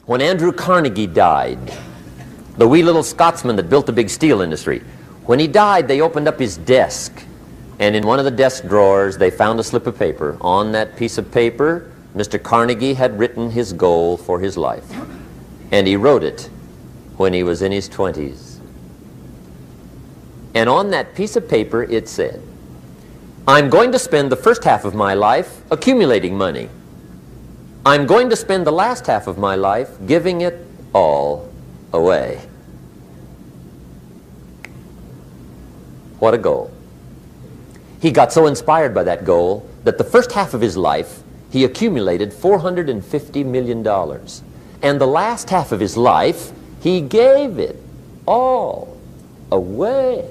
When Andrew Carnegie died, the wee little Scotsman that built the big steel industry, when he died, they opened up his desk, and in one of the desk drawers, they found a slip of paper. On that piece of paper, Mr. Carnegie had written his goal for his life, and he wrote it when he was in his 20s. And on that piece of paper, it said, "I'm going to spend the first half of my life accumulating money. I'm going to spend the last half of my life giving it all away." What a goal. He got so inspired by that goal that the first half of his life he accumulated $450 million. And the last half of his life he gave it all away.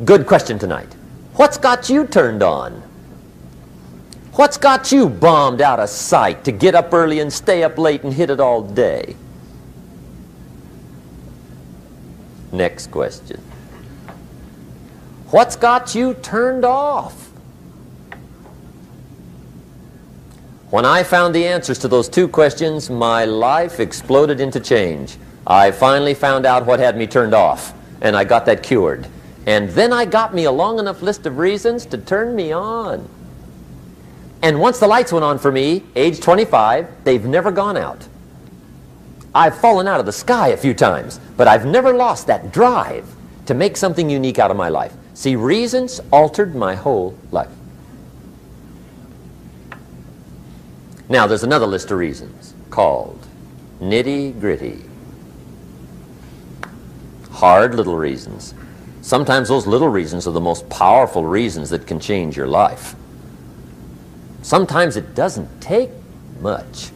Good question tonight. What's got you turned on? What's got you bombed out of sight to get up early and stay up late and hit it all day? Next question. What's got you turned off? When I found the answers to those two questions, my life exploded into change. I finally found out what had me turned off, and I got that cured. And then I got me a long enough list of reasons to turn me on. And once the lights went on for me, age 25, they've never gone out. I've fallen out of the sky a few times, but I've never lost that drive to make something unique out of my life. See, reasons altered my whole life. Now, there's another list of reasons called nitty-gritty. Hard little reasons. Sometimes those little reasons are the most powerful reasons that can change your life. Sometimes it doesn't take much.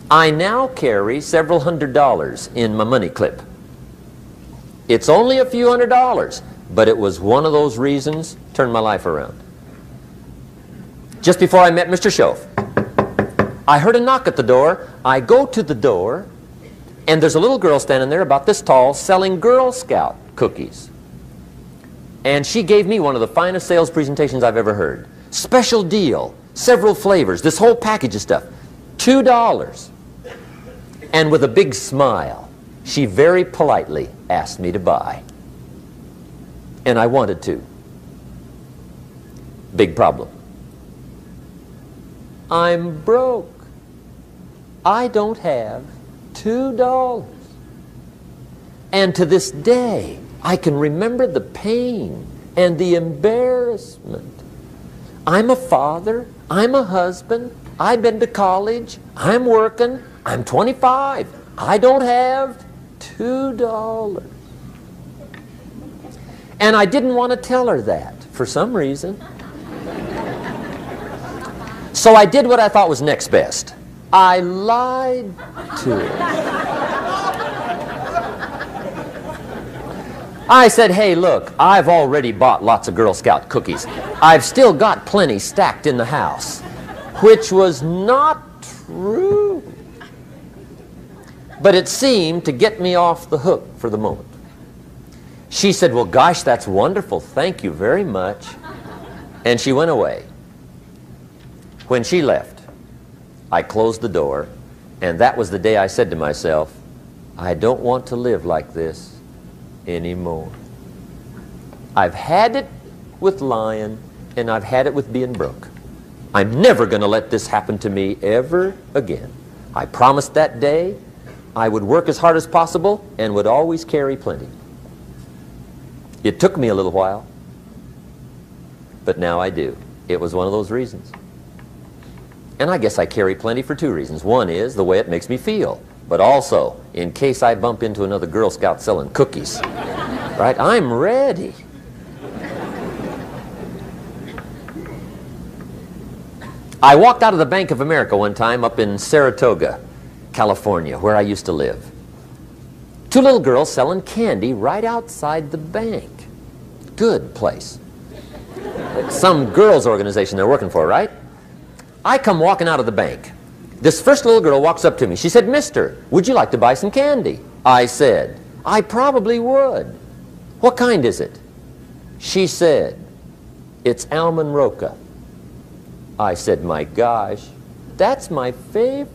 I now carry several $100s in my money clip. It's only a few $100s, but it was one of those reasons turned my life around. Just before I met Mr. Schoaf, I heard a knock at the door. I go to the door, and there's a little girl standing there about this tall selling Girl Scout cookies. And she gave me one of the finest sales presentations I've ever heard. Special deal, several flavors, this whole package of stuff, $2. And with a big smile, she very politely asked me to buy. And I wanted to. Big problem. I'm broke. I don't have $2. And to this day, I can remember the pain and the embarrassment. I'm a father, I'm a husband, I've been to college, I'm working, I'm 25, I don't have $2. And I didn't want to tell her that for some reason. So I did what I thought was next best. I lied to her. I said, "Hey, look, I've already bought lots of Girl Scout cookies. I've still got plenty stacked in the house," which was not true. But it seemed to get me off the hook for the moment. She said, "Well, gosh, that's wonderful. Thank you very much." And she went away. When she left, I closed the door, and that was the day I said to myself, I don't want to live like this anymore. I've had it with lying, and I've had it with being broke. I'm never going to let this happen to me ever again. I promised that day I would work as hard as possible and would always carry plenty. It took me a little while, but now I do. It was one of those reasons. And I guess I carry plenty for two reasons. One is the way it makes me feel, but also in case I bump into another Girl Scout selling cookies. Right? I'm ready. I walked out of the Bank of America one time up in Saratoga, California, where I used to live. Two little girls selling candy right outside the bank. Good place. Some girls' organization they're working for, right? I come walking out of the bank. This first little girl walks up to me. She said, "Mister, would you like to buy some candy?" I said, "I probably would." "What kind is it?" She said, "It's almond roca." I said, "My gosh, that's my favorite.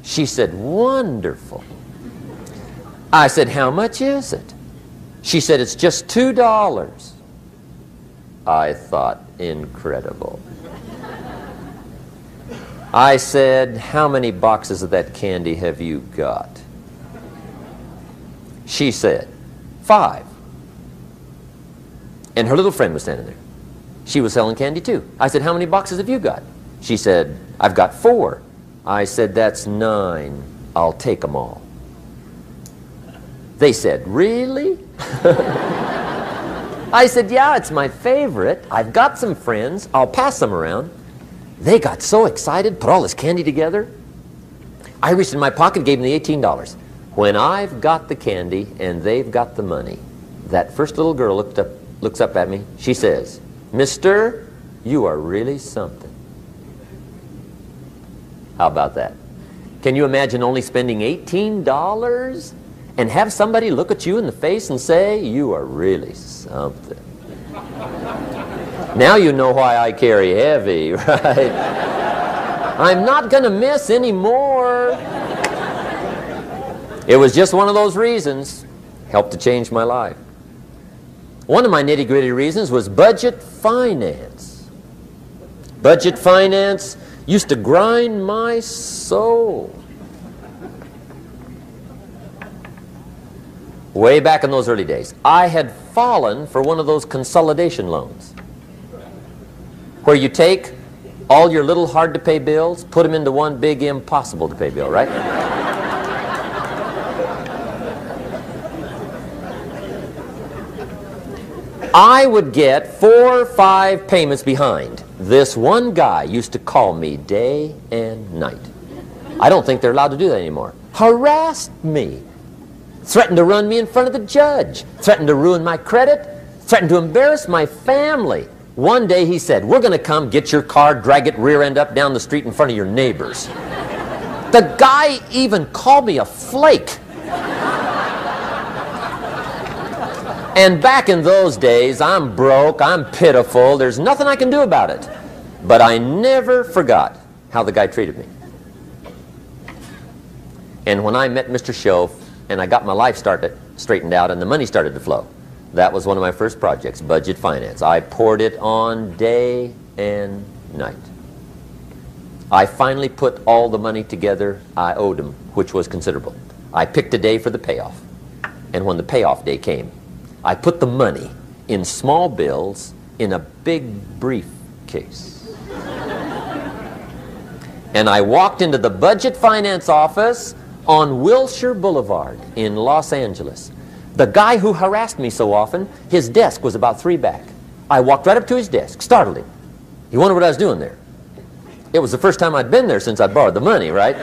She said, wonderful. I said, how much is it? She said, it's just $2. I thought, incredible. I said, how many boxes of that candy have you got? She said, 5. And her little friend was standing there. She was selling candy too. I said, how many boxes have you got? She said, I've got 4. I said, that's 9. I'll take them all. They said, really? I said, yeah, it's my favorite. I've got some friends. I'll pass them around. They got so excited, put all this candy together. I reached in my pocket, gave them the $18. When I've got the candy and they've got the money, that first little girl looks up at me. She says, Mister, you are really something. How about that? Can you imagine only spending $18 and have somebody look at you in the face and say, you are really something? Now you know why I carry heavy, right? I'm not going to miss anymore. It was just one of those reasons. Helped to change my life. One of my nitty-gritty reasons was budget finance. Budget finance used to grind my soul. Way back in those early days, I had fallen for one of those consolidation loans, where you take all your little hard-to-pay bills, put them into one big impossible-to-pay bill, right? I would get 4 or 5 payments behind. This one guy used to call me day and night. I don't think they're allowed to do that anymore. Harassed me. Threatened to run me in front of the judge. Threatened to ruin my credit. Threatened to embarrass my family. One day he said, we're going to come get your car, drag it rear end up down the street in front of your neighbors. The guy even called me a flake. And back in those days, I'm broke, I'm pitiful, there's nothing I can do about it. But I never forgot how the guy treated me. And when I met Mr. Schoaf and I got my life straightened out and the money started to flow, that was one of my first projects, budget finance. I poured it on day and night. I finally put all the money together I owed him, which was considerable. I picked a day for the payoff. And when the payoff day came, I put the money in small bills in a big briefcase. And I walked into the budget finance office on Wilshire Boulevard in Los Angeles. The guy who harassed me so often, his desk was about 3 back. I walked right up to his desk, startled him. He wondered what I was doing there. It was the first time I'd been there since I'd borrowed the money, right?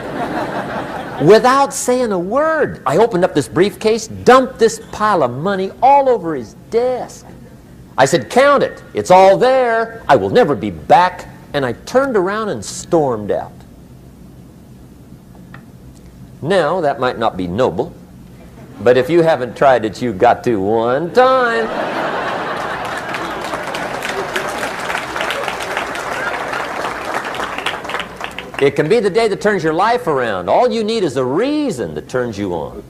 Without saying a word, I opened up this briefcase, dumped this pile of money all over his desk. I said, count it. It's all there. I will never be back. And I turned around and stormed out. Now, that might not be noble, but if you haven't tried it, you've got to one time. It can be the day that turns your life around. All you need is a reason that turns you on.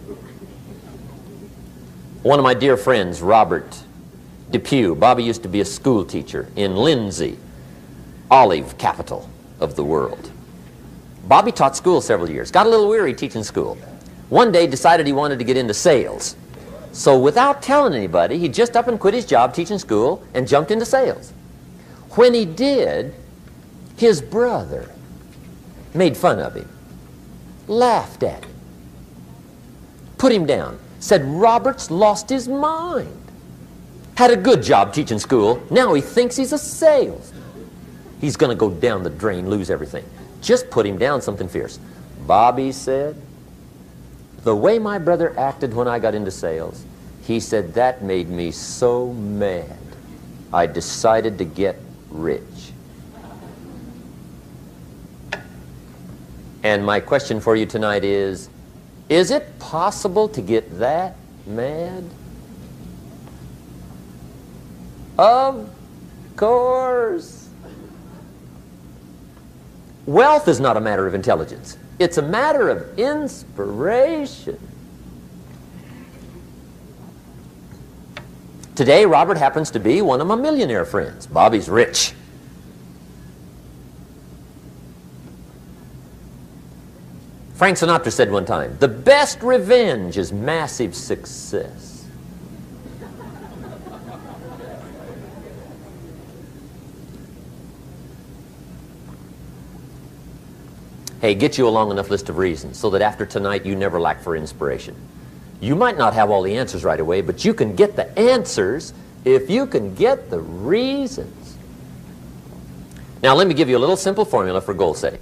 One of my dear friends, Robert Depew, Bobby used to be a school teacher in Lindsay, olive capital of the world. Bobby taught school several years, got a little weary teaching school. One day decided he wanted to get into sales. So without telling anybody, he just up and quit his job teaching school and jumped into sales. When he did, his brother made fun of him, laughed at him, put him down, said Robert's lost his mind. Had a good job teaching school, now he thinks he's a salesman. He's going to go down the drain, lose everything. Just put him down something fierce. Bobby said, the way my brother acted when I got into sales, he said that made me so mad, I decided to get rich. And my question for you tonight is it possible to get that mad? Of course. Wealth is not a matter of intelligence. It's a matter of inspiration. Today, Robert happens to be one of my millionaire friends. Bobby's rich. Frank Sinatra said one time, the best revenge is massive success. Hey, get you a long enough list of reasons so that after tonight you never lack for inspiration. You might not have all the answers right away, but you can get the answers if you can get the reasons. Now let me give you a little simple formula for goal setting.